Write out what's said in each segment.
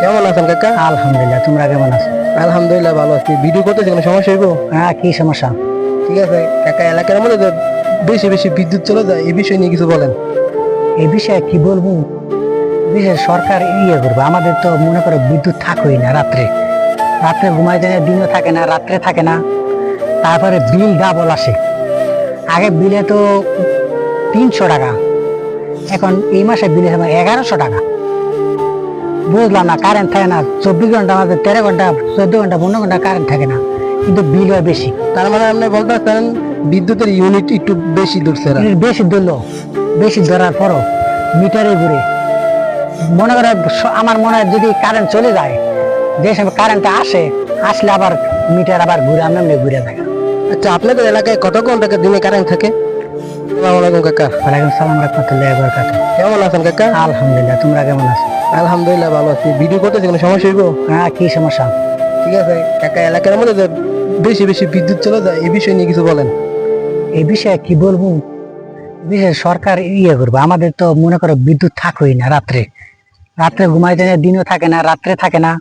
কেমন আছেন কাকা? আলহামদুলিল্লাহ, তোমরা কেমন আছো? আলহামদুলিল্লাহ ভালো আছি। ভিডিও করতেছি, কোনো সমস্যা হইব? হ্যাঁ, কি সমস্যা? ঠিক আছে কাকা, এলাকার মধ্যে যে বেশি বেশি বিদ্যুৎ চলে যায়, এই বিষয় নিয়ে কিছু বলেন। এই বিষয়ে কি বলবো? বিশেষ সরকার করবে। আমাদের তো মনে করো বিদ্যুৎ থাকই না রাত্রে। রাত্রে ঘুমাইতে না, দিনও থাকে না, রাত্রে থাকে না। তারপরে বিল ডাবল আসে। আগে বিলে তো 300 টাকা, এখন এই মাসে বিলে 1100 টাকা। বুঝলাম না, কারেন্ট থাকে না 24 ঘন্টা, আমাদের 13 ঘন্টা, 14 ঘন্টা, 15 ঘন্টা কারেন্ট থাকে না, কিন্তু বিল হয় বেশি। তার মানে আপনি বলতে চাচ্ছেন বিদ্যুতের ইউনিট একটু বেশি দূরছে এরা। বেশি ধরলো, বেশি ধরার পরও মিটারে ঘুরে। মনে করে আমার মনে হয় যদি কারেন্ট চলে যায়, যে সময় কারেন্টটা আসলে আবার মিটার আবার ঘুরে, আমরা এমনি ঘুরে থাকে। আচ্ছা, আপনাদের এলাকায় কত ঘন্টা দিনে কারেন্ট থাকে? আসসালামু আলাইকুম কাকা। ওয়ালাইকুম সালাম রাহমাতুল্লাহি ওয়া বারাকাতুহু। কেমন আছেন কাকা? আলহামদুলিল্লাহ, তোমরা কেমন আছো? আলহামদুলিল্লাহ ভালো আছি। ভিডিও করতেছি, কোনো সমস্যা হইব? হ্যাঁ, কি সমস্যা? ঠিক আছে কাকা, এলাকার মধ্যে যে বেশি বেশি বিদ্যুৎ চলে যায়, এই বিষয় নিয়ে কিছু বলেন। এই বিষয়ে কি বলবো? বিশেষ সরকার করবে। আমাদের তো মনে করো বিদ্যুৎ থাকই না রাত্রে। রাত্রে ঘুমাইতে না, দিনও থাকে না, রাত্রে থাকে না।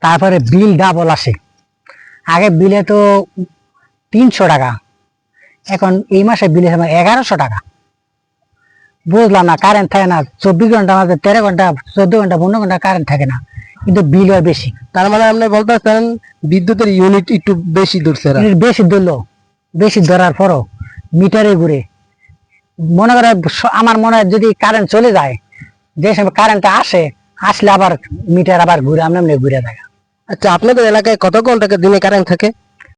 তারপরে বিল ডাবল আসে। আগে বিলে তো 300 টাকা, এখন এই মাসে বিলে 1100 টাকা। বুঝলাম না, কারেন্ট থাকে না 24 ঘন্টা, আমাদের 13 ঘন্টা, 14 ঘন্টা, 15 ঘন্টা কারেন্ট থাকে না, কিন্তু বিল হয় বেশি। তার মানে আপনি বলতে চাচ্ছেন বিদ্যুতের ইউনিট একটু বেশি দূরছে এরা। বেশি ধরলো, বেশি ধরার পরও মিটারে ঘুরে। মনে করে আমার মনে হয় যদি কারেন্ট চলে যায়, যে সময় কারেন্টটা আসলে আবার মিটার আবার ঘুরে, আমরা এমনি ঘুরে থাকে। আচ্ছা, আপনাদের এলাকায় কত ঘন্টা দিনে কারেন্ট থাকে?